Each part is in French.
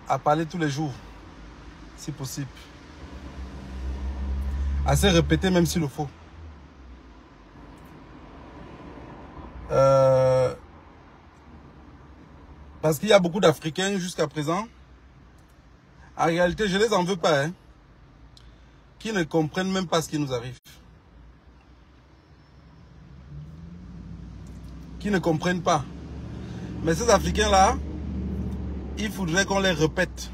à parler tous les jours, si possible. À se répéter même s'il le faut. Parce qu'il y a beaucoup d'Africains jusqu'à présent. En réalité, je ne les en veux pas, hein, qui ne comprennent même pas ce qui nous arrive. Qui ne comprennent pas. Mais ces Africains-là, il faudrait qu'on les répète.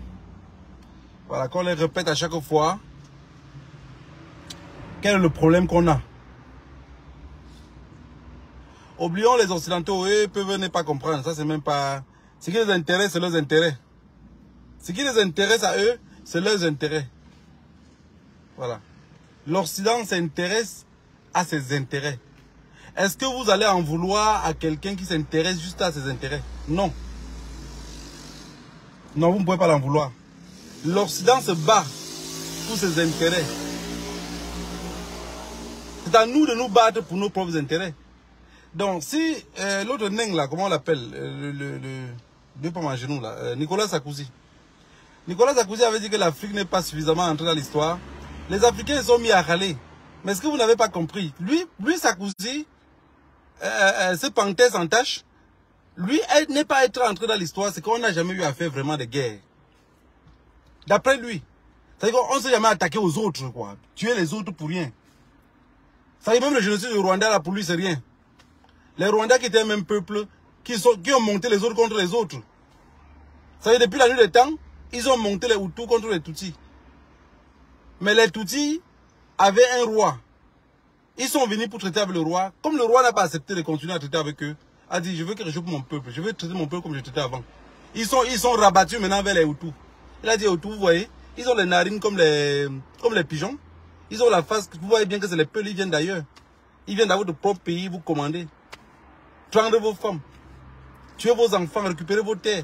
Voilà, qu'on les répète à chaque fois. Quel est le problème qu'on a? Oublions les Occidentaux, eux peuvent ne pas comprendre. Ça, c'est même pas... Ce qui les intéresse, c'est leurs intérêts. Ce qui les intéresse à eux, c'est leurs intérêts. Voilà. L'Occident s'intéresse à ses intérêts. Est-ce que vous allez en vouloir à quelqu'un qui s'intéresse juste à ses intérêts? Non. Non, vous ne pouvez pas l'en vouloir. L'Occident se bat pour ses intérêts. C'est à nous de nous battre pour nos propres intérêts. Donc, si l'autre Neng, là, comment on l'appelle, deux pommes à genoux, là, Nicolas Sarkozy. Nicolas Sarkozy avait dit que l'Afrique n'est pas suffisamment entrée dans l'histoire. Les Africains se sont mis à râler. Mais est-ce que vous n'avez pas compris? Lui Sarkozy, ce panthère sans tâche, lui, n'est pas être entré dans l'histoire, c'est qu'on n'a jamais eu à faire vraiment de guerre. D'après lui. C'est-à-dire qu'on ne s'est jamais attaqué aux autres, quoi. Tuer les autres pour rien. Ça y est, même le génocide du Rwanda, là, pour lui, c'est rien. Les Rwandais qui étaient un même peuple, qui ont monté les autres contre les autres. Ça y est, depuis la nuit des temps, ils ont monté les Hutus contre les Tutsis. Mais les Tutsis avaient un roi. Ils sont venus pour traiter avec le roi. Comme le roi n'a pas accepté de continuer à traiter avec eux, a dit, je veux quelque chose pour mon peuple. Je veux traiter mon peuple comme je traitais avant. Ils sont rabattus maintenant vers les Hutus. Il a dit, Hutus, vous voyez, ils ont les narines comme les pigeons. Ils ont la face, vous voyez bien que c'est les peuls, ils viennent d'ailleurs. Ils viennent dans votre propre pays, vous commandez. Prendre vos femmes, tuer vos enfants, récupérer vos terres.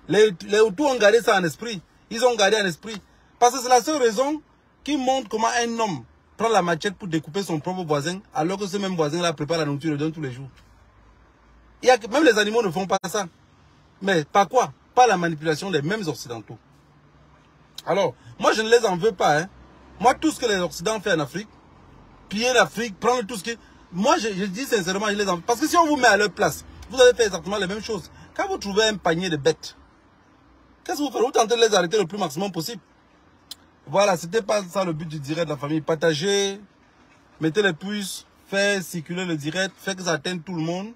Les Hutus ont gardé ça en esprit. Ils ont gardé en esprit. Parce que c'est la seule raison qui montre comment un homme prend la machette pour découper son propre voisin, alors que ce même voisin-là prépare la nourriture et le donne tous les jours. Même les animaux ne font pas ça. Mais par quoi? Par la manipulation des mêmes Occidentaux. Alors, moi je ne les en veux pas. Hein. Moi, tout ce que les Occidentaux font en Afrique, piller l'Afrique, prendre tout ce qui... Moi, je dis sincèrement, je les en veux. Parce que si on vous met à leur place, vous allez faire exactement les mêmes choses. Quand vous trouvez un panier de bêtes, qu'est-ce que vous faites? Vous tentez de les arrêter le plus maximum possible. Voilà, c'était pas ça le but du direct de la famille. Partager, mettez les puces, faire circuler le direct, faire que ça atteigne tout le monde.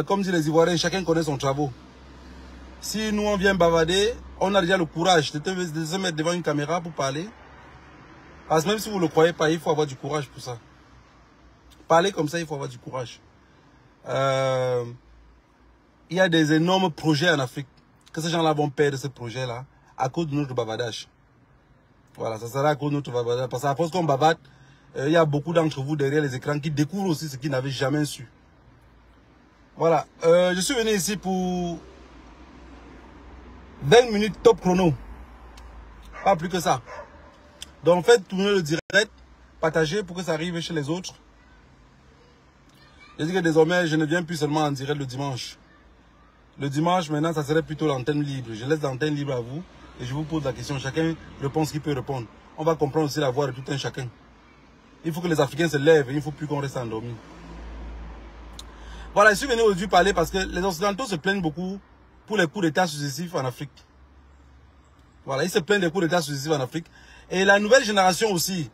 Comme disent les Ivoiriens, chacun connaît son travail. Si nous on vient bavarder, on a déjà le courage de se mettre devant une caméra pour parler. Parce que même si vous ne le croyez pas, il faut avoir du courage pour ça. Parler comme ça, il faut avoir du courage. Il y a des énormes projets en Afrique. Que ces gens-là vont perdre ce projet-là à cause de notre bavardage. Voilà, ça sera à cause de notre bavardage. Parce qu'à force qu'on bavarde, il y a beaucoup d'entre vous derrière les écrans qui découvrent aussi ce qu'ils n'avaient jamais su. Voilà, je suis venu ici pour 20 minutes top chrono. Pas plus que ça. Donc faites tourner le direct, partagez pour que ça arrive chez les autres. Je dis que désormais, je ne viens plus seulement en direct le dimanche. Le dimanche, maintenant, ça serait plutôt l'antenne libre. Je laisse l'antenne libre à vous et je vous pose la question. Chacun répond ce qu'il peut répondre. On va comprendre aussi la voix de tout un chacun. Il faut que les Africains se lèvent et il ne faut plus qu'on reste endormi. Voilà, je suis venu aujourd'hui parler parce que les Occidentaux se plaignent beaucoup pour les coups d'État successifs en Afrique. Voilà, ils se plaignent des coups d'État successifs en Afrique. Et la nouvelle génération aussi,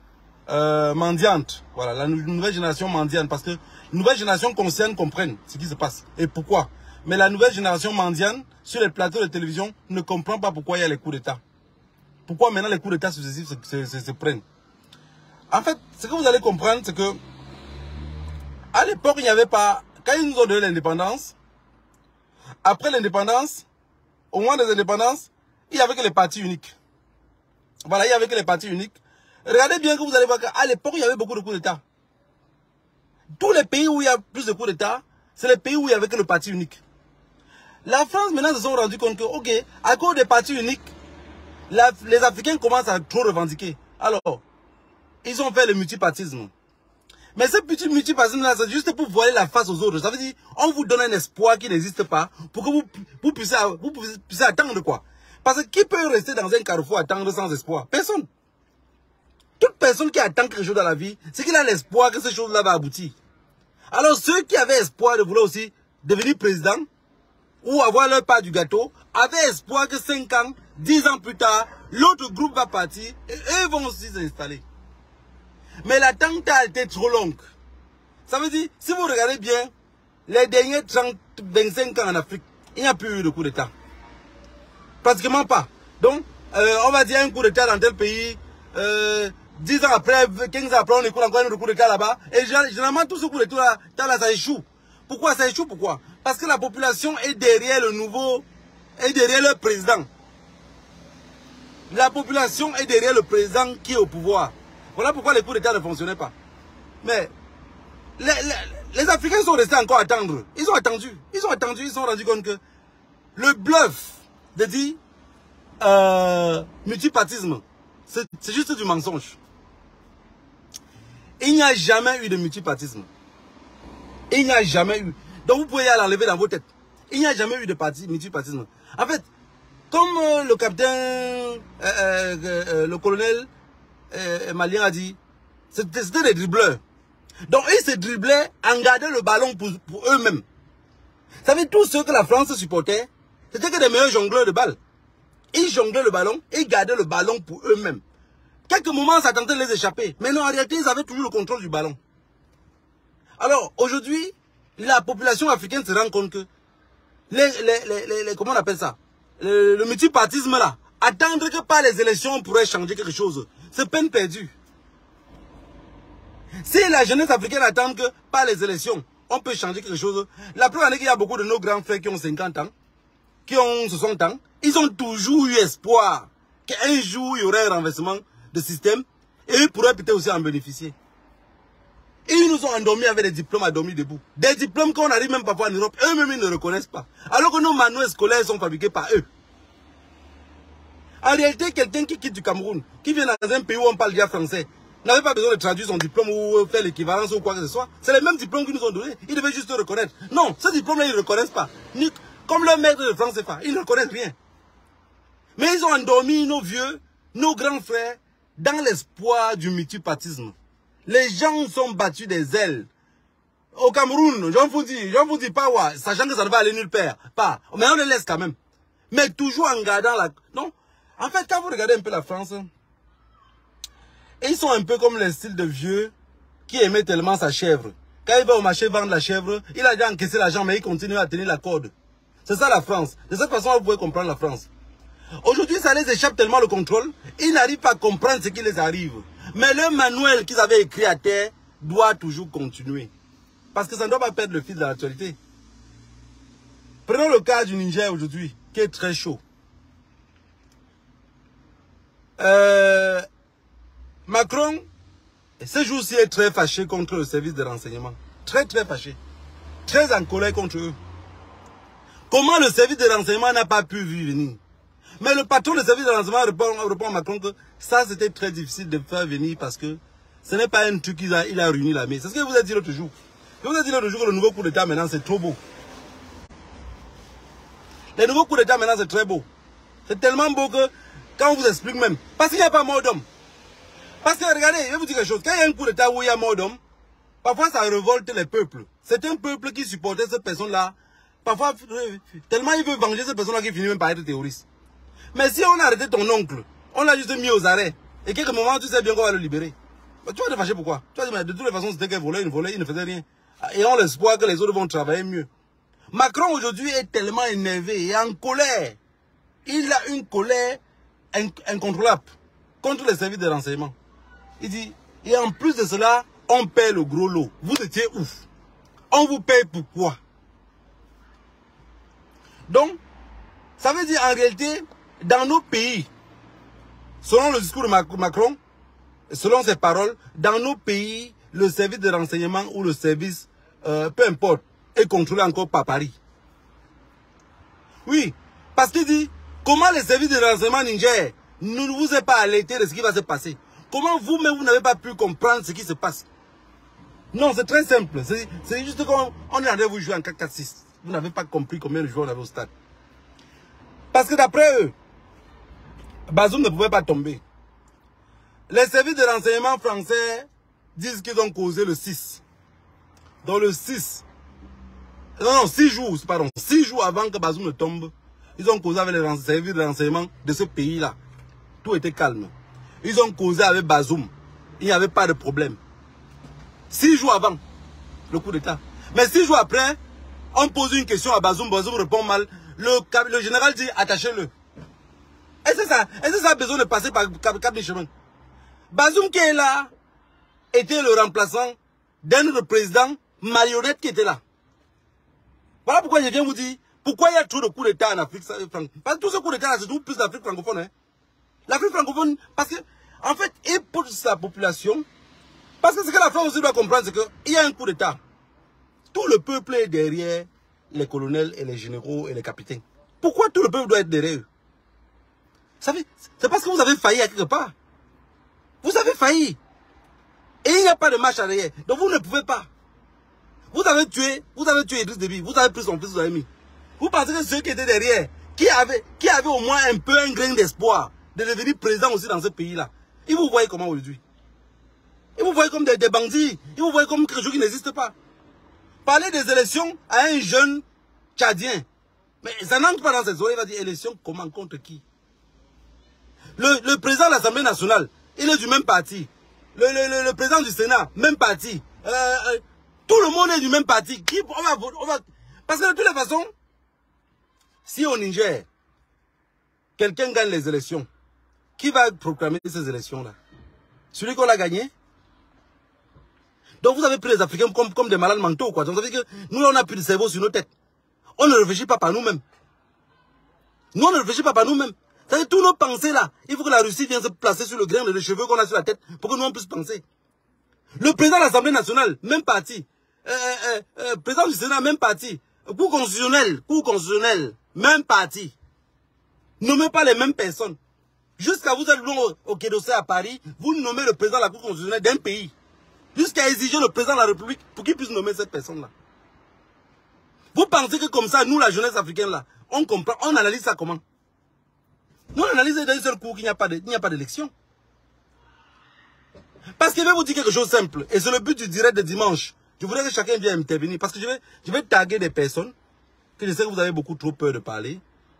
mendiante. Voilà, la nouvelle génération mendiante. Parce que la nouvelle génération consciente comprenne ce qui se passe et pourquoi. Mais la nouvelle génération mendiante, sur les plateaux de télévision, ne comprend pas pourquoi il y a les coups d'État. Pourquoi maintenant les coups d'État successifs se prennent. En fait, ce que vous allez comprendre, c'est que à l'époque, il n'y avait pas... Quand ils nous ont donné l'indépendance, après l'indépendance, au moment des indépendances, il n'y avait que les partis uniques. Voilà, il n'y avait que les partis uniques. Regardez bien que vous allez voir qu'à l'époque, il y avait beaucoup de coups d'État. Tous les pays où il y a plus de coups d'État, c'est les pays où il y avait que le parti unique. La France, maintenant, se sont rendus compte que, ok, à cause des partis uniques, les Africains commencent à trop revendiquer. Alors, ils ont fait le multipartisme. Mais ce petit multipartisme-là, c'est juste pour voiler la face aux autres. Ça veut dire, on vous donne un espoir qui n'existe pas pour que vous puissiez attendre quoi. Parce que qui peut rester dans un carrefour attendre sans espoir? Personne. Toute personne qui attend quelque chose dans la vie, c'est qu'il a l'espoir que ces choses-là vont aboutir. Alors ceux qui avaient espoir de vouloir aussi devenir président ou avoir leur part du gâteau, avaient espoir que 5 ans, 10 ans plus tard, l'autre groupe va partir et eux vont aussi s'installer. Mais l'attente a été trop longue. Ça veut dire, si vous regardez bien, les derniers 30, 25 ans en Afrique, il n'y a plus eu de coup d'État. Pratiquement pas. Donc, on va dire un coup d'État dans tel pays, 10 ans après, 15 ans après, on écoute encore un coup d'État là-bas. Et généralement, tout ce coup d'État là, ça échoue. Pourquoi ça échoue? Pourquoi? Parce que la population est derrière le nouveau, est derrière le président. La population est derrière le président qui est au pouvoir. Voilà pourquoi les coups d'État ne fonctionnaient pas. Mais les Africains sont restés encore à attendre. Ils ont attendu. Ils se sont rendus compte que le bluff de dire multipartisme, c'est juste du mensonge. Il n'y a jamais eu de multipartisme. Il n'y a jamais eu. Donc vous pouvez l'enlever dans vos têtes. Il n'y a jamais eu de multipartisme. En fait, comme le capitaine, le colonel malien a dit, c'était des dribbleurs. Donc ils se dribblaient en gardant le ballon pour eux-mêmes. Vous savez, tous ceux que la France supportait, c'était que des meilleurs jongleurs de balles. Ils jonglaient le ballon et ils gardaient le ballon pour eux-mêmes. Quelques moments, ça tentait de les échapper. Mais non, en réalité, ils avaient toujours le contrôle du ballon. Alors, aujourd'hui, la population africaine se rend compte que comment on appelle ça? Le multipartisme là, attendre que par les élections on pourrait changer quelque chose, c'est peine perdue. Si la jeunesse africaine attend que par les élections on peut changer quelque chose, la preuve est qu'il y a beaucoup de nos grands frères qui ont 50 ans, qui ont 60 ans, ils ont toujours eu espoir qu'un jour il y aurait un renversement de système et ils pourraient peut-être aussi en bénéficier. Et ils nous ont endormis avec des diplômes endormis debout. Des diplômes qu'on arrive même parfois en Europe, eux-mêmes ils ne reconnaissent pas. Alors que nos manuels scolaires sont fabriqués par eux. En réalité, quelqu'un qui quitte du Cameroun, qui vient dans un pays où on parle déjà français, n'avait pas besoin de traduire son diplôme ou faire l'équivalence ou quoi que ce soit. C'est les mêmes diplômes qu'ils nous ont donnés. Ils devaient juste le reconnaître. Non, ce diplôme-là, ils ne le reconnaissent pas. Comme leur maître de France CFA, ils ne reconnaissent rien. Mais ils ont endormi nos vieux, nos grands frères, dans l'espoir du multipartisme. Les gens sont battus des ailes. Au Cameroun, j'en vous dis pas, ouais, sachant que ça ne va aller nulle part. Pas. Mais on les laisse quand même. Mais toujours en gardant la... Non. En fait, quand vous regardez un peu la France, ils sont un peu comme les styles de vieux qui aimaient tellement sa chèvre. Quand il va au marché vendre la chèvre, il a déjà encaissé l'argent, mais il continue à tenir la corde. C'est ça la France. De cette façon, vous pouvez comprendre la France. Aujourd'hui, ça les échappe tellement le contrôle, ils n'arrivent pas à comprendre ce qui les arrive. Mais le manuel qu'ils avaient écrit à terre doit toujours continuer. Parce que ça ne doit pas perdre le fil de l'actualité. Prenons le cas du Niger aujourd'hui, qui est très chaud. Macron, ce jour-ci, est très fâché contre le service de renseignement. Très, très fâché. Très en colère contre eux. Comment le service de renseignement n'a pas pu venir? Mais le patron du service de renseignement répond à Macron que ça, c'était très difficile de faire venir parce que ce n'est pas un truc qu'il a réuni l'armée. C'est ce que je vous ai dit l'autre jour. Je vous ai dit l'autre jour que le nouveau coup d'État maintenant, c'est trop beau. Les nouveaux coups d'État maintenant, c'est très beau. C'est tellement beau que quand on vous explique même, parce qu'il n'y a pas mort d'homme. Parce que regardez, je vais vous dire quelque chose. Quand il y a un coup d'État où il y a mort d'homme, parfois ça révolte les peuples. C'est un peuple qui supportait cette personne-là. Parfois, tellement il veut venger cette personne-là qu'il finit même par être terroriste. Mais si on a arrêté ton oncle, on l'a juste mis aux arrêts, et quelques moments, tu sais bien qu'on va le libérer. Mais tu vas te fâcher pourquoi? Tu vas dire, mais de toutes les façons, c'était qu'elle volait, il ne faisait rien. Et on l'espoir que les autres vont travailler mieux. Macron aujourd'hui est tellement énervé et en colère. Il a une colère incontrôlable contre les services de renseignement. Il dit, et en plus de cela, on paie le gros lot. Vous étiez ouf. On vous paye pourquoi? Donc, ça veut dire en réalité, dans nos pays, selon le discours de Macron, selon ses paroles, dans nos pays, le service de renseignement ou le service, peu importe, est contrôlé encore par Paris. Oui, parce qu'il dit, comment les services de renseignement Niger ne vous est pas alerté de ce qui va se passer? Comment vous-même, vous n'avez pas pu comprendre ce qui se passe? Non, c'est très simple. C'est juste qu'on est en train de vous jouer en 4-4-6. Vous n'avez pas compris combien de joueurs on avait au stade. Parce que d'après eux, Bazoum ne pouvait pas tomber. Les services de renseignement français disent qu'ils ont causé le 6. Dans le 6. Non, 6 jours, pardon. 6 jours avant que Bazoum ne tombe, ils ont causé avec les services de renseignement de ce pays-là. Tout était calme. Ils ont causé avec Bazoum. Il n'y avait pas de problème. 6 jours avant le coup d'État. Mais 6 jours après, on pose une question à Bazoum. Bazoum répond mal. Le général dit attachez-le. Est-ce que ça a besoin de passer par 4 chemins? Bazoum qui est là était le remplaçant d'un autre président marionnette qui était là. Voilà pourquoi je viens vous dire pourquoi il y a trop de coups d'État en Afrique. Parce que tous ces coups d'État, c'est tout plus l'Afrique francophone. Hein. L'Afrique francophone, parce que, en fait, il pousse sa population. Parce que ce que la France aussi doit comprendre, c'est qu'il y a un coup d'État. Tout le peuple est derrière les colonels et les généraux et les capitaines. Pourquoi tout le peuple doit être derrière eux? C'est parce que vous avez failli à quelque part. Vous avez failli. Et il n'y a pas de marche arrière. Donc vous ne pouvez pas. Vous avez tué Idriss Déby. Vous avez pris son fils, vous avez mis. Vous pensez que ceux qui étaient derrière, qui avaient au moins un grain d'espoir de devenir président aussi dans ce pays-là, ils vous voient comment aujourd'hui? Ils vous voient comme des bandits. Ils vous voient comme quelque chose qui n'existe pas. Parler des élections à un jeune Tchadien. Mais ça n'entre pas dans ses oreilles. Il va dire élection comment, contre qui? Le président de l'Assemblée nationale, il est du même parti. Le président du Sénat, même parti. Tout le monde est du même parti. Parce que de toutes les façons, si au Niger, quelqu'un gagne les élections, qui va proclamer ces élections-là? Celui qu'on a gagné? Donc vous avez pris les Africains comme des malades mentaux, quoi. Donc ça veut dire que nous, on n'a plus de cerveau sur nos têtes. On ne réfléchit pas par nous-mêmes. Nous, on ne réfléchit pas par nous-mêmes. C'est-à-dire tous nos pensées là, il faut que la Russie vienne se placer sur le grain de cheveux qu'on a sur la tête pour que nous on puisse penser. Le président de l'Assemblée nationale, même parti. Président du Sénat, même parti. Cour constitutionnelle, même parti. Nommez pas les mêmes personnes. Jusqu'à vous êtes au Quai d'Orsay à Paris, vous nommez le président de la Cour constitutionnelle d'un pays. Jusqu'à exiger le président de la République pour qu'il puisse nommer cette personne-là. Vous pensez que comme ça, nous, la jeunesse africaine là, on comprend, on analyse ça comment? Nous, on analyse d'un seul coup qu'il n'y a pas d'élection. Parce que je vais vous dire quelque chose de simple. Et c'est le but du direct de dimanche. Je voudrais que chacun vienne intervenir. Parce que je vais taguer des personnes que je sais que vous avez beaucoup trop peur de parler.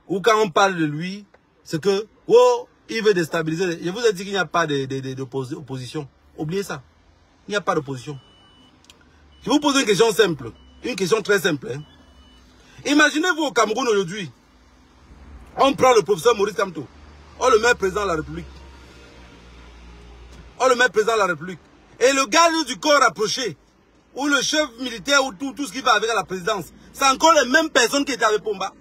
Ou quand on parle de lui, c'est que, oh, il veut déstabiliser. Je vous ai dit qu'il n'y a pas d'opposition. Oubliez ça. Il n'y a pas d'opposition. Je vous pose une question simple. Une question très simple. Hein. Imaginez-vous au Cameroun aujourd'hui. On prend le professeur Maurice Kamto. On le met président de la République. On le met président de la République. Et le garde du corps rapproché, ou le chef militaire, ou tout ce qui va avec la présidence, c'est encore les mêmes personnes qui étaient avec Pomba.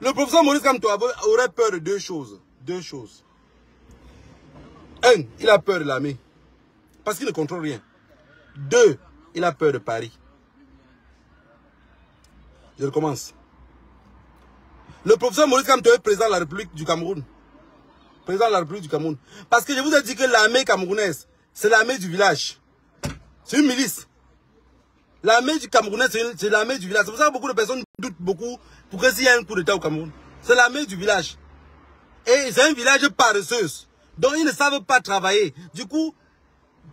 Le professeur Maurice Kamto aurait peur de deux choses. Deux choses. Un, il a peur de l'armée. Parce qu'il ne contrôle rien. Deux, il a peur de Paris. Je recommence. Le professeur Maurice Kamto est président de la République du Cameroun. Président de la République du Cameroun. Parce que je vous ai dit que l'armée camerounaise, c'est l'armée du village. C'est une milice. L'armée du Camerounais, c'est l'armée du village. C'est pour ça que beaucoup de personnes doutent beaucoup pour que s'il y a un coup d'État au Cameroun. C'est l'armée du village. Et c'est un village paresseux. Donc ils ne savent pas travailler. Du coup,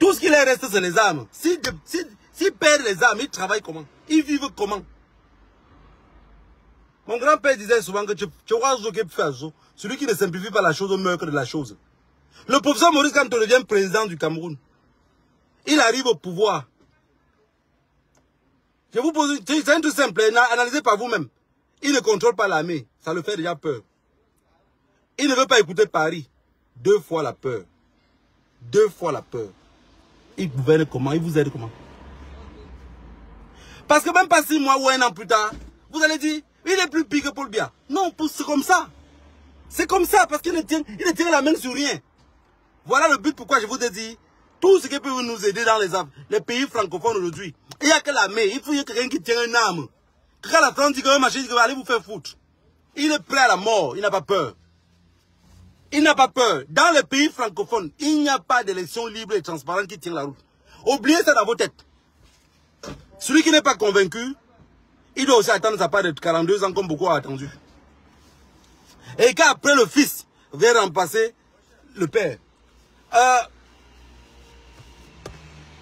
tout ce qui leur reste, c'est les armes. S'ils perdent les armes, ils travaillent comment? Ils vivent comment? Mon grand-père disait souvent que celui qui ne simplifie pas la chose meurt que de la chose. Le professeur Maurice Kamto devient président du Cameroun. Il arrive au pouvoir. Je vous pose, c'est un truc simple, analysez par vous-même. Il ne contrôle pas l'armée, ça le fait déjà peur. Il ne veut pas écouter Paris. 2 fois la peur. 2 fois la peur. Il gouverne comment? Il vous aide comment? Parce que même pas 6 mois ou 1 an plus tard, vous allez dire, il est plus pire que Paul Biya. Non, c'est comme ça. C'est comme ça, parce qu'il ne tient la main sur rien. Voilà le but pourquoi je vous ai dit, tout ce qui peut nous aider dans les pays francophones aujourd'hui. Il n'y a que l'armée, il faut qu'il y ait quelqu'un qui tient une arme. Quand la France dit que machin, il va aller vous faire foutre. Il est prêt à la mort, il n'a pas peur. Il n'a pas peur. Dans les pays francophones, il n'y a pas d'élection libre et transparente qui tient la route. Oubliez ça dans vos têtes. Celui qui n'est pas convaincu, il doit aussi attendre sa part de 42 ans comme beaucoup ont attendu. Et qu'après le fils vient remplacer le père.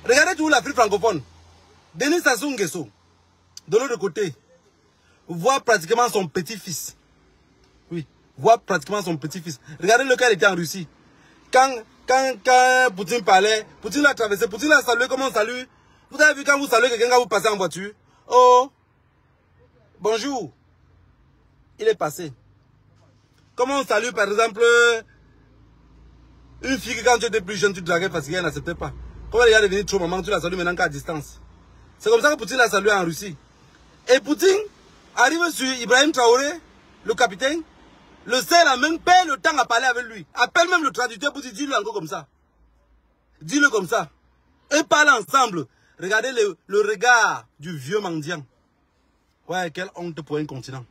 Regardez toujours l'Afrique francophone. Denis Sassou Nguesso, de l'autre côté, voit pratiquement son petit-fils. Oui, voit pratiquement son petit-fils. Regardez le cas, il était en Russie. Quand Poutine parlait, Poutine l'a traversé, Poutine l'a salué, comment on salue? Vous avez vu quand vous saluez quelqu'un quand vous passez en voiture? Oh, bonjour. Il est passé. Comment on salue par exemple une fille que quand tu étais plus jeune, tu te draguais parce qu'elle n'acceptait pas. Comment elle est devenue trop maman, tu la salues maintenant qu'à distance. C'est comme ça que Poutine l'a salué en Russie. Et Poutine arrive sur Ibrahim Traoré, le capitaine. Le seul a même pas le temps à parler avec lui. Appelle même le traducteur pour dire, dis-le encore comme ça. Dis-le comme ça. Et parlent ensemble. Regardez le regard du vieux mendiant. Ouais, quelle honte pour un continent.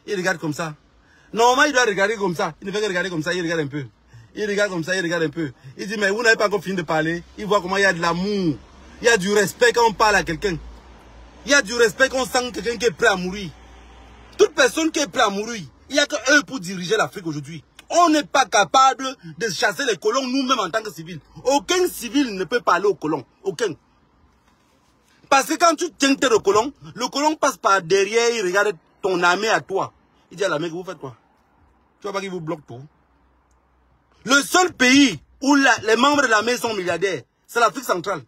Il regarde comme ça. Normalement, il doit regarder comme ça. Il ne fait que regarder comme ça, il regarde un peu. Il regarde comme ça, il regarde un peu. Il dit, mais vous n'avez pas encore fini de parler. Il voit comment il y a de l'amour. Il y a du respect quand on parle à quelqu'un. Il y a du respect quand on sent quelqu'un qui est prêt à mourir. Toute personne qui est prêt à mourir, il n'y a qu'eux pour diriger l'Afrique aujourd'hui. On n'est pas capable de chasser les colons nous-mêmes en tant que civils. Aucun civil ne peut parler aux colons. Aucun. Parce que quand tu tiens tes le colon passe par derrière, il regarde ton armée à toi. Il dit à l'armée que vous faites quoi? Tu vois pas qu'il vous bloque tout. Le seul pays où les membres de l'armée sont milliardaires, c'est l'Afrique centrale.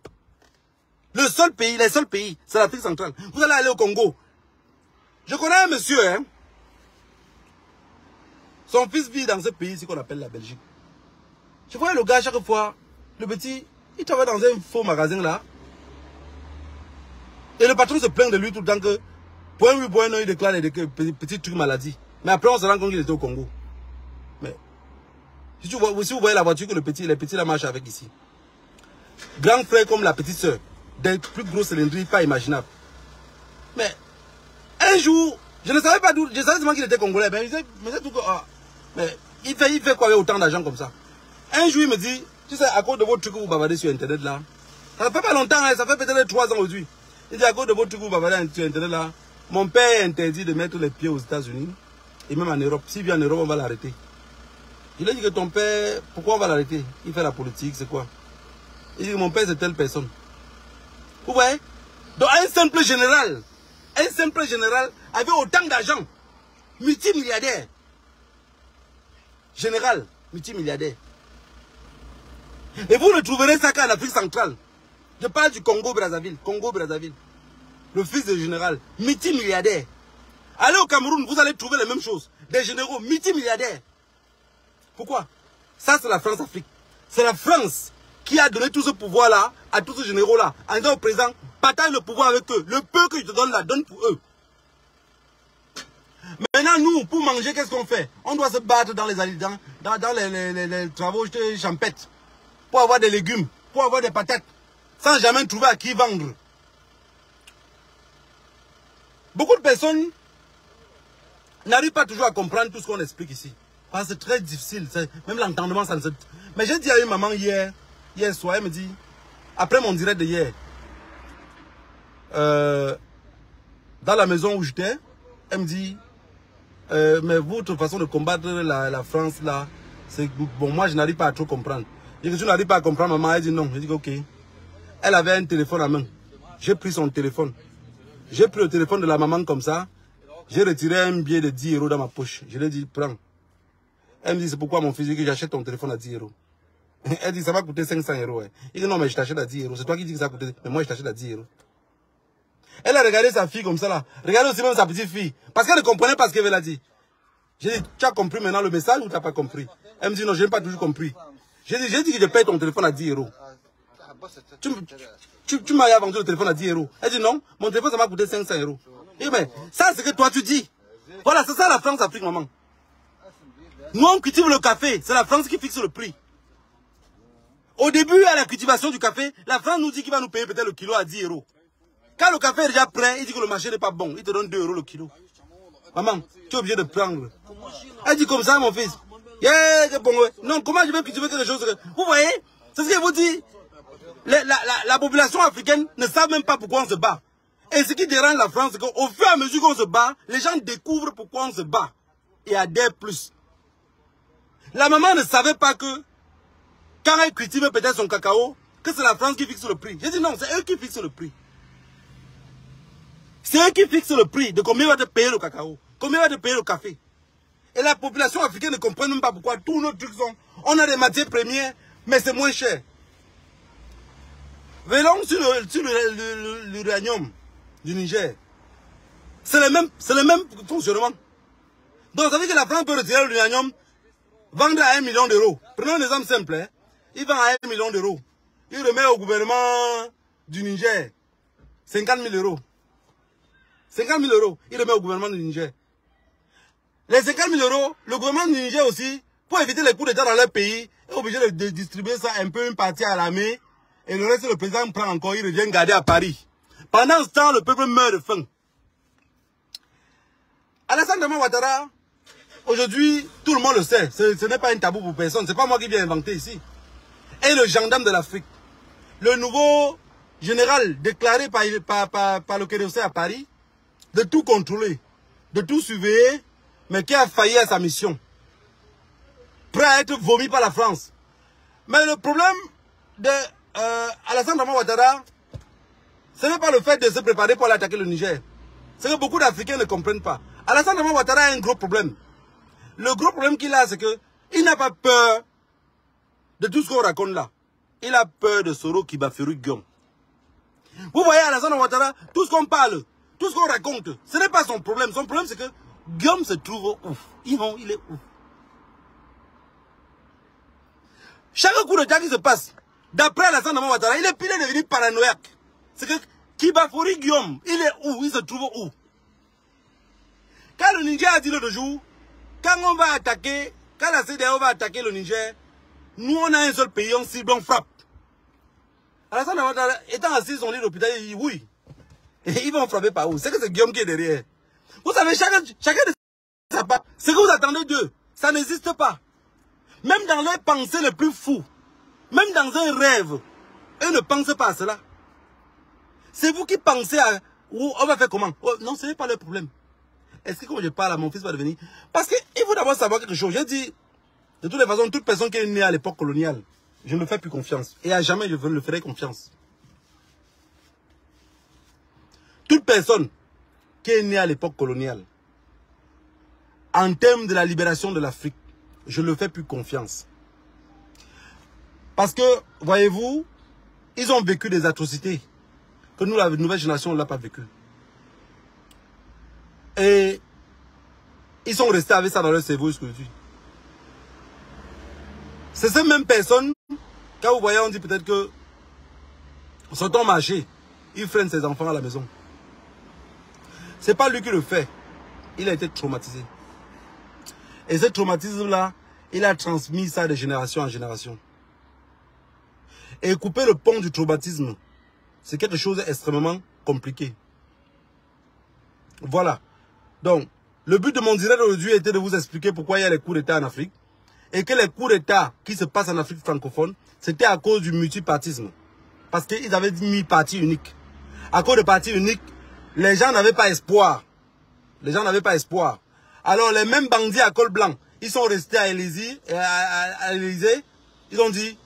Le seul pays, les seuls pays, c'est l'Afrique centrale. Vous allez aller au Congo. Je connais un monsieur, hein. Son fils vit dans ce pays ici qu'on appelle la Belgique. Je vois le gars chaque fois, le petit, il travaille dans un faux magasin là. Et le patron se plaint de lui tout le temps que, point oui, point non, il déclare des petits trucs maladies. Mais après, on se rend compte qu'il était au Congo. Mais, si vous voyez la voiture que les petits la marchent avec ici. Grand frère comme la petite soeur. Des plus grosses cylindries, pas imaginables. Mais, un jour, je ne savais pas d'où, je savais seulement qu'il était congolais. Mais, tout que, mais il fait quoi avec autant d'argent comme ça? Un jour, il me dit, tu sais, à cause de vos trucs que vous bavardez sur Internet là, ça ne fait pas longtemps, hein, ça fait peut-être 3 ans aujourd'hui. Il dit, à cause de vos trucs que vous bavardez sur Internet là, mon père est interdit de mettre les pieds aux États-Unis et même en Europe. S'il vient en Europe, on va l'arrêter. Il a dit que ton père, pourquoi on va l'arrêter? Il fait la politique, c'est quoi? Il dit que mon père c'est telle personne. Vous voyez? Donc un simple général avait autant d'argent, multimilliardaire. Général, multimilliardaire. Et vous ne trouverez ça qu'en Afrique centrale. Je parle du Congo-Brazzaville. Congo-Brazzaville. Le fils de général, multimilliardaire. Allez au Cameroun, vous allez trouver les mêmes choses. Des généraux multimilliardaires. Pourquoi? Ça, c'est la France-Afrique. C'est la France qui a donné tout ce pouvoir-là à tous ces généraux-là. En disant au président, partage le pouvoir avec eux. Le peu que je te donne là, donne pour eux. Maintenant, nous, pour manger, qu'est-ce qu'on fait? On doit se battre dans les travaux champêtres. Pour avoir des légumes, pour avoir des patates. Sans jamais trouver à qui vendre. Beaucoup de personnes n'arrivent pas toujours à comprendre tout ce qu'on explique ici. Parce que c'est très difficile. Même l'entendement, ça ne se... Mais j'ai dit à une maman hier soir, elle me dit, après mon direct de hier, dans la maison où j'étais, elle me dit, mais votre façon de combattre la France là, c'est bon, moi je n'arrive pas à trop comprendre. Je dis que tu n'arrives pas à comprendre, maman. Elle dit non. Je dis ok. Elle avait un téléphone à main. J'ai pris son téléphone. J'ai pris le téléphone de la maman comme ça. J'ai retiré un billet de 10 € dans ma poche. Je lui ai dit, prends. Elle me dit, c'est pourquoi mon fils dit que j'achète ton téléphone à 10 €. Elle dit, ça va coûter 500 €. Ouais. Il dit, non, mais je t'achète à 10 €. C'est toi qui dis que ça va coûter. Mais moi, je t'achète à 10 €. Elle a regardé sa fille comme ça là. Regardez aussi même sa petite fille. Parce qu'elle ne comprenait pas ce qu'elle a dit. J'ai dit, tu as compris maintenant le message ou tu n'as pas compris? Elle me dit, non, je n'ai pas toujours compris. J'ai dit que je paye ton téléphone à 10 €. Tu m'as vendu le téléphone à 10 €. Elle dit non, mon téléphone ça m'a coûté 500 €. Et mais ça c'est ce que toi tu dis. Voilà, c'est ça la France-Afrique, maman. Nous on cultive le café, c'est la France qui fixe le prix. Au début, à la cultivation du café, la France nous dit qu'il va nous payer peut-être le kilo à 10 €. Quand le café est déjà prêt, il dit que le marché n'est pas bon. Il te donne 2 € le kilo. Maman, tu es obligé de prendre. Elle dit comme ça, mon fils. Non, comment je vais cultiver quelque chose? Vous voyez? C'est ce que je vous dis. La population africaine ne savent même pas pourquoi on se bat. Et ce qui dérange la France, c'est qu'au fur et à mesure qu'on se bat, les gens découvrent pourquoi on se bat. Et adhèrent plus. La maman ne savait pas que, quand elle cultive peut-être son cacao, que c'est la France qui fixe le prix. J'ai dit non, c'est eux qui fixent le prix. C'est eux qui fixent le prix de combien va te payer le cacao, combien va te payer le café. Et la population africaine ne comprend même pas pourquoi tous nos trucs sont... On a des matières premières, mais c'est moins cher. Venons sur l'uranium du Niger. C'est le même fonctionnement. Donc ça veut dire que la France peut retirer l'uranium, vendre à 1 million d'euros. Prenons un exemple simple. Hein. Il vend à 1 million d'euros. Il remet au gouvernement du Niger 50 000 euros. 50 000 euros, il remet au gouvernement du Niger. Les 50 000 euros, le gouvernement du Niger aussi, pour éviter les coups d'État dans leur pays, est obligé de distribuer ça un peu une partie à l'armée. Et le reste, le président prend encore, il revient garder à Paris. Pendant ce temps, le peuple meurt de faim. Alassane Draman Ouattara, aujourd'hui, tout le monde le sait. Ce n'est pas un tabou pour personne. Ce n'est pas moi qui viens inventer ici. Et le gendarme de l'Afrique, le nouveau général déclaré par le Quai d'Orsay à Paris, de tout contrôler, de tout surveiller, mais qui a failli à sa mission. Prêt à être vomi par la France. Mais le problème de Alassane Draman Ouattara, ce n'est pas le fait de se préparer pour aller attaquer le Niger. C'est que beaucoup d'Africains ne comprennent pas. Alassane Draman Ouattara a un gros problème. Le gros problème qu'il a, c'est qu'il n'a pas peur de tout ce qu'on raconte là. Il a peur de Soro Kibaferu Guillaume. Vous voyez Alassane Ouattara, tout ce qu'on parle, tout ce qu'on raconte, ce n'est pas son problème. Son problème, c'est que Guillaume se trouve ouf. Il est ouf. Chaque coup de qui se passe, d'après Alassane Draman Ouattara, il est devenu paranoïaque. C'est que Kibaferu Guillaume, il est où? Il se trouve où? Quand le Niger a dit l'autre jour, quand on va attaquer, quand la CEDEAO va attaquer le Niger, nous on a un seul pays, on cible, on frappe. Alassane Draman Ouattara, étant assis sur lit d'hôpital, il dit oui. Et ils vont frapper par où? C'est que c'est Guillaume qui est derrière. Vous savez, chacun de sa part, ce que vous attendez d'eux, ça n'existe pas. Même dans leurs pensées les plus fous, même dans un rêve, eux ne pensent pas à cela. C'est vous qui pensez à on va faire comment? Oh, non, ce n'est pas leur problème. Est-ce que quand je parle à mon fils va devenir... Parce qu'il faut d'abord savoir quelque chose. J'ai dit, de toutes les façons, toute personne qui est née à l'époque coloniale, je ne fais plus confiance. Et à jamais je ne le ferai confiance. Toute personne qui est née à l'époque coloniale, en termes de la libération de l'Afrique, je ne le fais plus confiance. Parce que, voyez-vous, ils ont vécu des atrocités que nous, la nouvelle génération, on ne l'a pas vécu. Et ils sont restés avec ça dans leur cerveau jusqu'aujourd'hui. C'est ces mêmes personnes, quand vous voyez, on dit peut-être que sortant marché, il freine ses enfants à la maison. C'est pas lui qui le fait. Il a été traumatisé. Et ce traumatisme-là, il a transmis ça de génération en génération. Et couper le pont du traumatisme, c'est quelque chose d'extrêmement compliqué. Voilà. Donc, le but de mon direct aujourd'hui était de vous expliquer pourquoi il y a les coups d'État en Afrique. Et que les coups d'État qui se passent en Afrique francophone, c'était à cause du multipartisme. Parce qu'ils avaient mis parti unique. À cause de parti unique, les gens n'avaient pas espoir. Les gens n'avaient pas espoir. Alors les mêmes bandits à col blanc, ils sont restés à l'Élysée. Ils ont dit,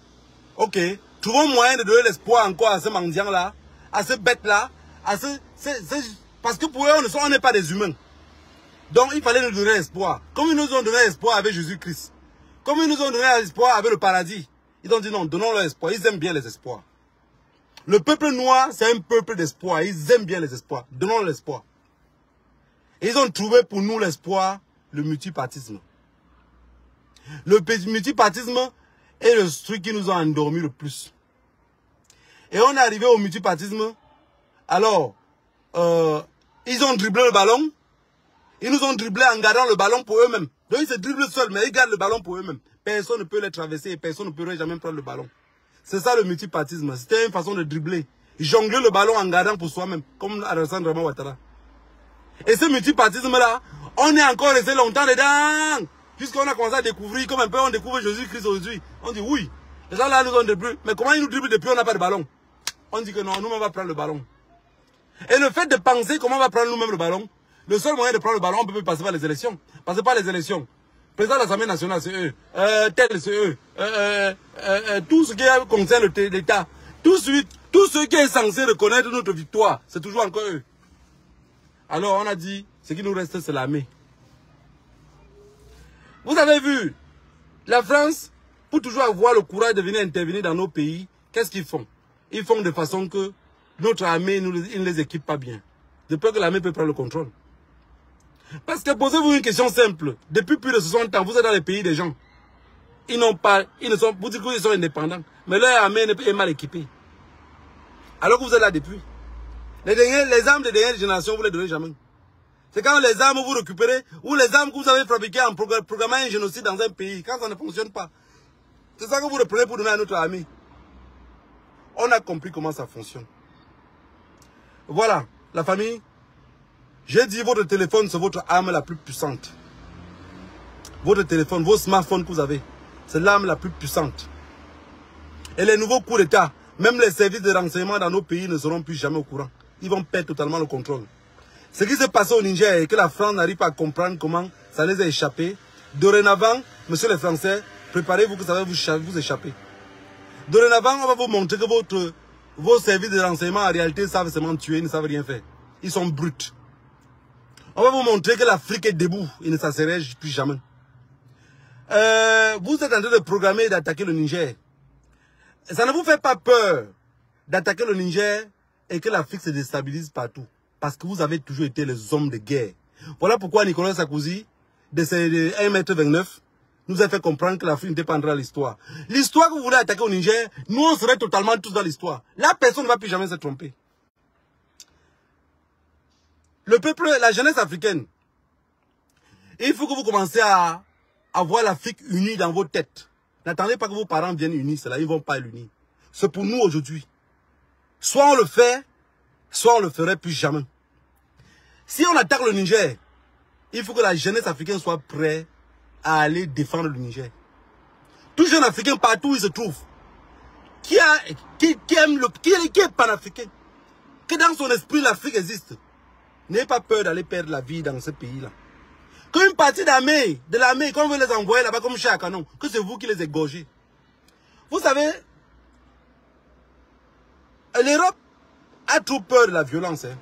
ok, trouvons moyen de donner l'espoir encore à ce mendiant-là, à ce bête-là, parce que pour eux, on n'est pas des humains. Donc il fallait nous donner espoir. Comme ils nous ont donné espoir avec Jésus-Christ. Comme ils nous ont donné espoir avec le paradis. Ils ont dit non, donnons leur espoir. Ils aiment bien les espoirs. Le peuple noir, c'est un peuple d'espoir. Ils aiment bien les espoirs. Donnons l'espoir. Et ils ont trouvé pour nous l'espoir, le multipartisme. Le multipartisme est le truc qui nous a endormis le plus. Et on est arrivé au multipartisme. Alors, ils ont dribblé le ballon. Ils nous ont dribblé en gardant le ballon pour eux-mêmes. Donc ils se dribblent seuls, mais ils gardent le ballon pour eux-mêmes. Personne ne peut les traverser et personne ne peut jamais prendre le ballon. C'est ça le multipartisme. C'était une façon de dribbler. Jongler le ballon en gardant pour soi-même, comme Alassane Ouattara. Et ce multipartisme-là, on est encore resté longtemps dedans. Puisqu'on a commencé à découvrir, comme un peu on découvre Jésus-Christ aujourd'hui. On dit oui, les gens là nous ont dribblé. Mais comment ils nous dribblent depuis on n'a pas de ballon? On dit que non, nous on va prendre le ballon. Et le fait de penser comment on va prendre nous-mêmes le ballon, le seul moyen de prendre le ballon, on peut passer par les élections. Passer par les élections. Président de l'Assemblée nationale, c'est eux. Tel, c'est eux. Tout ce qui concerne l'État. Tout ce qui est censé reconnaître notre victoire, c'est toujours encore eux. Alors on a dit, ce qui nous reste, c'est l'armée. Vous avez vu, la France, pour toujours avoir le courage de venir intervenir dans nos pays, qu'est-ce qu'ils font? Ils font de façon que notre armée, ils ne les équipe pas bien. De peur que l'armée peut prendre le contrôle. Parce que posez-vous une question simple. Depuis plus de 60 ans, vous êtes dans les pays des gens. Ils n'ont pas, vous dites qu'ils sont indépendants. Mais leur armée est mal équipée. Alors que vous êtes là depuis. Les armes des dernières générations, vous ne les donnez jamais. C'est quand les armes vous récupérez, ou les armes que vous avez fabriquées en programmant un génocide dans un pays, quand ça ne fonctionne pas. C'est ça que vous reprenez pour donner à notre armée. On a compris comment ça fonctionne. Voilà, la famille. J'ai dit, votre téléphone, c'est votre arme la plus puissante. Votre téléphone, vos smartphones que vous avez, c'est l'arme la plus puissante. Et les nouveaux coups d'État, même les services de renseignement dans nos pays ne seront plus jamais au courant. Ils vont perdre totalement le contrôle. Ce qui s'est passé au Niger et que la France n'arrive pas à comprendre comment ça les a échappés. Dorénavant, monsieur les Français, préparez-vous que ça va vous échapper. Dorénavant, on va vous montrer que vos services de renseignement en réalité savent seulement tuer, ils ne savent rien faire. Ils sont bruts. On va vous montrer que l'Afrique est debout, il ne s'assérait plus jamais. Vous êtes en train de programmer et d'attaquer le Niger. Ça ne vous fait pas peur d'attaquer le Niger et que l'Afrique se déstabilise partout. Parce que vous avez toujours été les hommes de guerre. Voilà pourquoi Nicolas Sarkozy, de 1,29 m, nous a fait comprendre que l'Afrique n'était pas dans l'histoire. L'histoire que vous voulez attaquer au Niger, nous on serait totalement tous dans l'histoire. La personne ne va plus jamais se tromper. Le peuple, la jeunesse africaine, il faut que vous commenciez à avoir l'Afrique unie dans vos têtes. N'attendez pas que vos parents viennent unis, cela, ils ne vont pas l'unir. C'est pour nous aujourd'hui. Soit on le fait, soit on ne le ferait plus jamais. Si on attaque le Niger, il faut que la jeunesse africaine soit prête à aller défendre le Niger. Tout jeune africain, partout où il se trouve, qui est panafricain, que dans son esprit l'Afrique existe, n'ayez pas peur d'aller perdre la vie dans ce pays-là. Qu'une partie de l'armée, qu'on veut les envoyer là-bas comme chez Akanon, que c'est vous qui les égorgez. Vous savez, l'Europe a trop peur de la violence. Hein.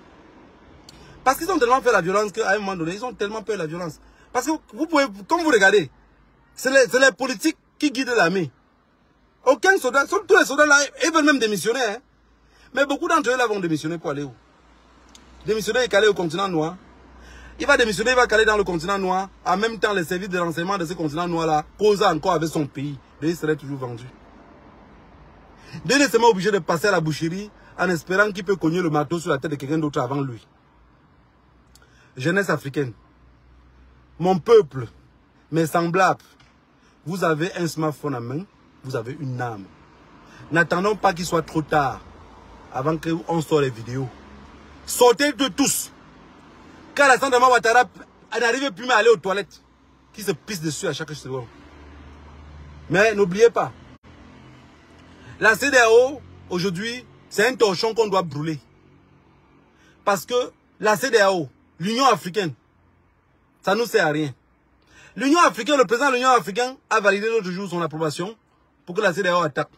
Parce qu'ils ont tellement fait la violence qu'à un moment donné, ils ont tellement peur de la violence. Parce que vous pouvez, comme vous regardez, c'est les politiques qui guident l'armée. Aucun soldat, tous les soldats là, ils veulent même démissionner. Hein. Mais beaucoup d'entre eux là vont démissionner pour aller où? Démissionner et caler au continent noir. Il va démissionner, il va caler dans le continent noir. En même temps, les services de renseignement de ce continent noir là causent encore avec son pays. Mais il serait toujours vendu. Il est seulement obligé de passer à la boucherie en espérant qu'il peut cogner le marteau sur la tête de quelqu'un d'autre avant lui. Jeunesse africaine. Mon peuple, mes semblables, vous avez un smartphone en main, vous avez une âme. N'attendons pas qu'il soit trop tard avant qu'on sorte les vidéos. Sortez de tous. Car la Sandama Ouattara n'arrive plus à aller aux toilettes, qui se pisse dessus à chaque seconde. Mais n'oubliez pas, la CEDEAO, aujourd'hui, c'est un torchon qu'on doit brûler. Parce que la CEDEAO, l'Union africaine, ça ne nous sert à rien. L'Union africaine, le président de l'Union africaine a validé l'autre jour son approbation pour que la CEDEAO attaque.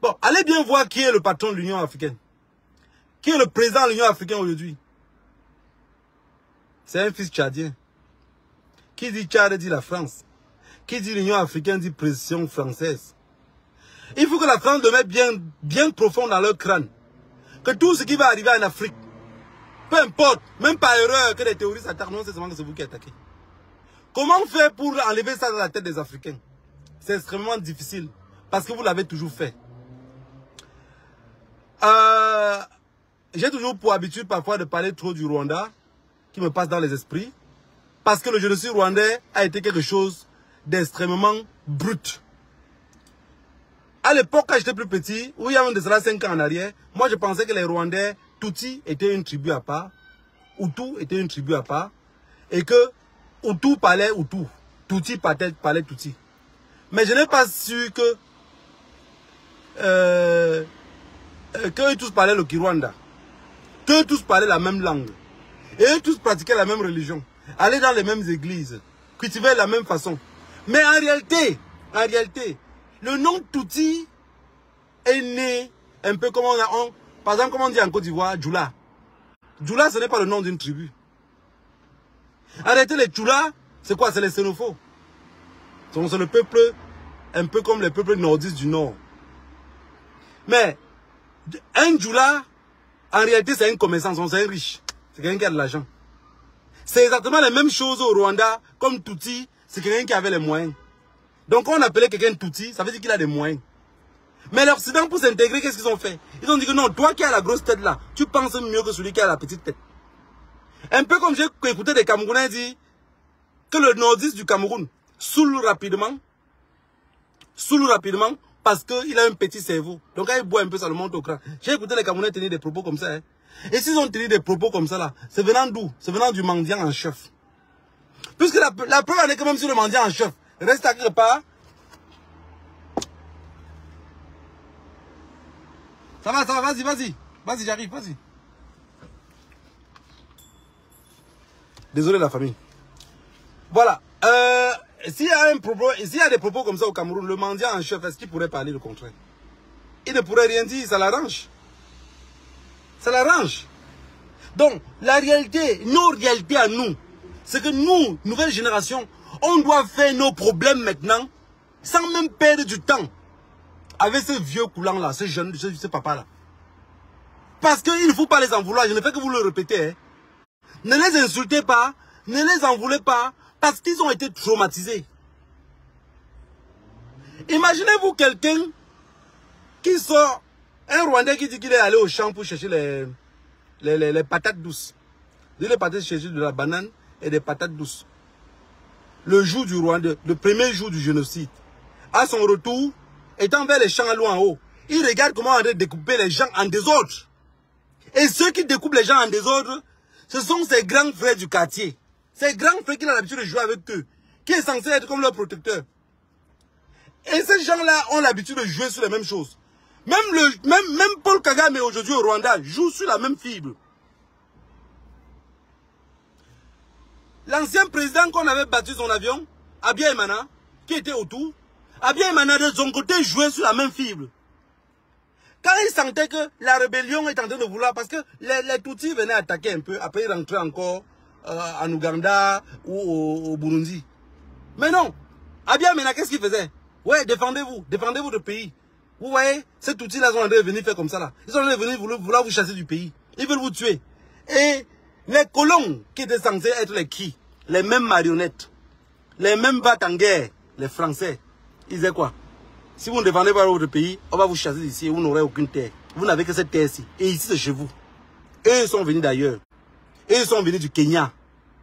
Bon, allez bien voir qui est le patron de l'Union africaine. Qui est le président de l'Union africaine aujourd'hui? C'est un fils tchadien. Qui dit Tchad dit la France. Qui dit l'Union africaine dit pression française. Il faut que la France le mette bien profond dans leur crâne. Que tout ce qui va arriver en Afrique, peu importe, même par erreur que les terroristes attaquent, non, c'est seulement que c'est vous qui attaquez. Comment faire pour enlever ça dans la tête des Africains? C'est extrêmement difficile. Parce que vous l'avez toujours fait. J'ai toujours pour habitude parfois de parler trop du Rwanda, qui me passe dans les esprits. Parce que le génocide rwandais a été quelque chose d'extrêmement brut. À l'époque, quand j'étais plus petit, où il y a de cela 5 ans en arrière, moi je pensais que les Rwandais, Tutsi étaient une tribu à part, Hutu était une tribu à part, et que Hutu parlait Hutu. Tutsi parlait Tutsi. Mais je n'ai pas su que eux tous parlaient le Kinyarwanda. Qu'eux tous parlaient la même langue. Et eux tous pratiquaient la même religion. Allaient dans les mêmes églises. Cultivaient de la même façon. Mais en réalité, le nom Tutsi est né un peu comme par exemple, comme on dit en Côte d'Ivoire, Djoula. Djoula, ce n'est pas le nom d'une tribu. En réalité, les Djoula, c'est quoi? C'est les xénophobes. C'est le peuple, un peu comme les peuples nordistes du Nord. Mais, un Djoula, en réalité, c'est un commerçant, c'est un riche. C'est quelqu'un qui a de l'argent. C'est exactement la même chose au Rwanda, comme Tutsi, c'est quelqu'un qui avait les moyens. Donc, quand on appelait quelqu'un Tutsi, ça veut dire qu'il a des moyens. Mais l'Occident, pour s'intégrer, qu'est-ce qu'ils ont fait? Ils ont dit que non, toi qui as la grosse tête là, tu penses mieux que celui qui a la petite tête. Un peu comme j'ai écouté des Camerounais dire que le nordiste du Cameroun saoule rapidement parce qu'il a un petit cerveau. Donc quand il boit un peu, ça le monte au crâne. J'ai écouté les Camerounais tenir des propos comme ça. Hein. Et s'ils ont tenu des propos comme ça là, c'est venant d'où? C'est venant du mendiant en chef. Puisque la preuve en est que même si le mendiant en chef reste à quelque part, ça va, vas-y, j'arrive, vas-y. Désolé la famille. Voilà. S'il y a des propos comme ça au Cameroun, le mendiant en chef, est-ce qu'il pourrait parler le contraire? Il ne pourrait rien dire, ça l'arrange. Ça l'arrange. Donc, la réalité, nos réalités à nous, c'est que nous, nouvelle génération, on doit faire nos problèmes maintenant, sans même perdre du temps. Avec ce vieux coulant là, ce jeune, ce papa là. Parce qu'il ne faut pas les en vouloir, je ne fais que vous le répéter. Hein. Ne les insultez pas, ne les en voulez pas, parce qu'ils ont été traumatisés. Imaginez-vous quelqu'un qui sort, un Rwandais qui dit qu'il est allé au champ pour chercher les patates douces. Il est parti chercher de la banane et des patates douces. Le jour du Rwanda, le premier jour du génocide. À son retour, étant vers les champs à loin en haut, il regarde comment on a découpé les gens en désordre. Et ceux qui découpent les gens en désordre, ce sont ses grands frères du quartier. Ces grands frères qui ont l'habitude de jouer avec eux, qui est censé être comme leur protecteur. Et ces gens-là ont l'habitude de jouer sur les mêmes choses. Même Paul Kagame aujourd'hui au Rwanda joue sur la même fibre. L'ancien président qu'on avait battu son avion, Abiyaimana, qui était autour, Abiyaimana de son côté jouait sur la même fibre. Quand il sentait que la rébellion est en train de vouloir, parce que les Tutsis venaient attaquer un peu, après ils rentraient encore en Ouganda ou au Burundi. Mais non, Abiyaimana, qu'est-ce qu'il faisait? Ouais, défendez-vous de pays. Vous voyez, ces Tutsis-là sont en train de venir faire comme ça là. Ils sont en train de venir vouloir vous chasser du pays. Ils veulent vous tuer. Et les colons qui étaient censés être les qui? Les mêmes marionnettes. Les mêmes battent en guerre. Les Français. Ils disaient quoi? Si vous ne défendez pas votre pays, on va vous chasser d'ici et vous n'aurez aucune terre. Vous n'avez que cette terre-ci. Et ici, c'est chez vous. Eux, ils sont venus d'ailleurs. Eux, ils sont venus du Kenya.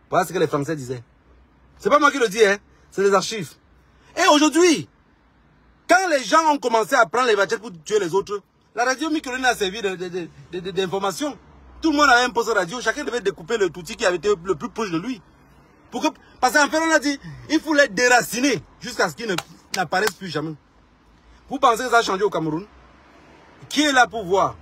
Voilà ce que les Français disaient. C'est pas moi qui le dis, hein. C'est des archives. Et aujourd'hui, quand les gens ont commencé à prendre les machettes pour tuer les autres, la radio Microline a servi d'information. Tout le monde avait un poste radio. Chacun devait découper le Tutsi qui avait été le plus proche de lui. Parce qu'en fait, on a dit, il faut les déraciner jusqu'à ce qu'ils n'apparaissent plus jamais. Vous pensez que ça a changé au Cameroun? Qui est là pour voir?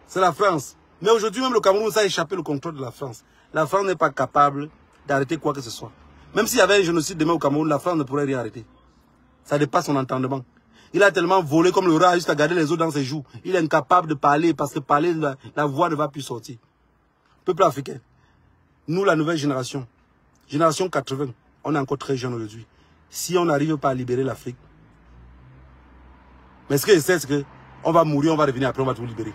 C'est la France. Mais aujourd'hui, même le Cameroun, ça a échappé le contrôle de la France. La France n'est pas capable d'arrêter quoi que ce soit. Même s'il y avait un génocide demain au Cameroun, la France ne pourrait rien arrêter. Ça dépasse son entendement. Il a tellement volé comme le rat jusqu'à garder les os dans ses joues. Il est incapable de parler parce que parler, la voix ne va plus sortir. Peuple africain, nous, la nouvelle génération 80, on est encore très jeunes aujourd'hui. Si on n'arrive pas à libérer l'Afrique, mais ce que je sais, c'est qu'on va mourir, on va revenir après, on va tout libérer.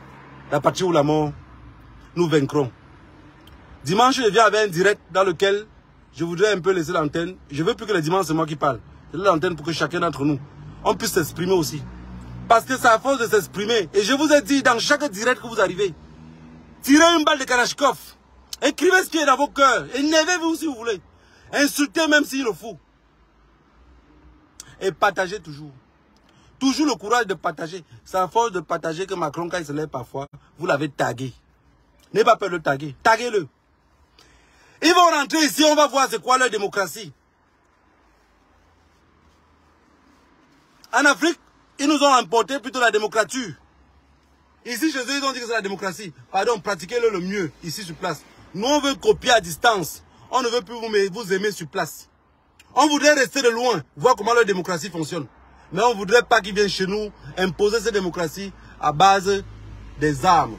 La partie ou la mort, nous vaincrons. Dimanche, je viens avec un direct dans lequel je voudrais un peu laisser l'antenne. Je veux plus que les dimanches, c'est moi qui parle. Je laisse l'antenne pour que chacun d'entre nous, on puisse s'exprimer aussi. Parce que c'est à force de s'exprimer. Et je vous ai dit, dans chaque direct que vous arrivez, tirez une balle de Kalachnikov. Écrivez ce qui est dans vos cœurs. Énervez-vous si vous voulez. Insultez même s'il le faut. Et partagez toujours. Toujours le courage de partager. C'est à force de partager que Macron, quand il se lève parfois, vous l'avez tagué. N'ayez pas peur de le taguer. Taguez-le. Ils vont rentrer ici, on va voir c'est quoi leur démocratie. En Afrique, ils nous ont importé plutôt la démocratie. Ici, chez eux, ils ont dit que c'est la démocratie. Pardon, pratiquez-le le mieux, ici sur place. Nous, on veut copier à distance. On ne veut plus vous aimer sur place. On voudrait rester de loin, voir comment leur démocratie fonctionne. Mais on ne voudrait pas qu'ils viennent chez nous imposer cette démocratie à base des armes.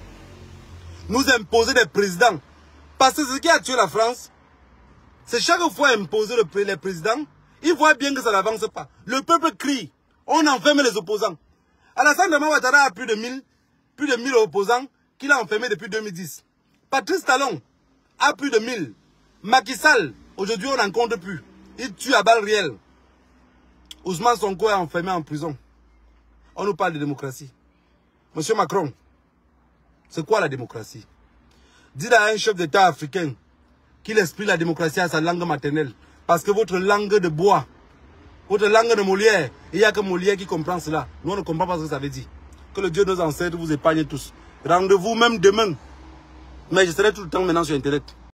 Nous imposer des présidents. Parce que ce qui a tué la France, c'est chaque fois imposer les présidents, ils voient bien que ça n'avance pas. Le peuple crie, on enferme les opposants. Alassane Ouattara a plus de 1000 opposants qu'il a enfermés depuis 2010. Patrice Talon a plus de 1000. Macky Sall, aujourd'hui on n'en compte plus. Il tue à balles réelles. Ousmane Sonko est enfermé en prison. On nous parle de démocratie. Monsieur Macron, c'est quoi la démocratie? Dites à un chef d'État africain qu'il explique la démocratie à sa langue maternelle. Parce que votre langue de bois, votre langue de Molière, il n'y a que Molière qui comprend cela. Nous, on ne comprend pas ce que ça veut dire. Que le Dieu de nos ancêtres vous épargne tous. Rendez-vous même demain. Mais je serai tout le temps maintenant sur Internet.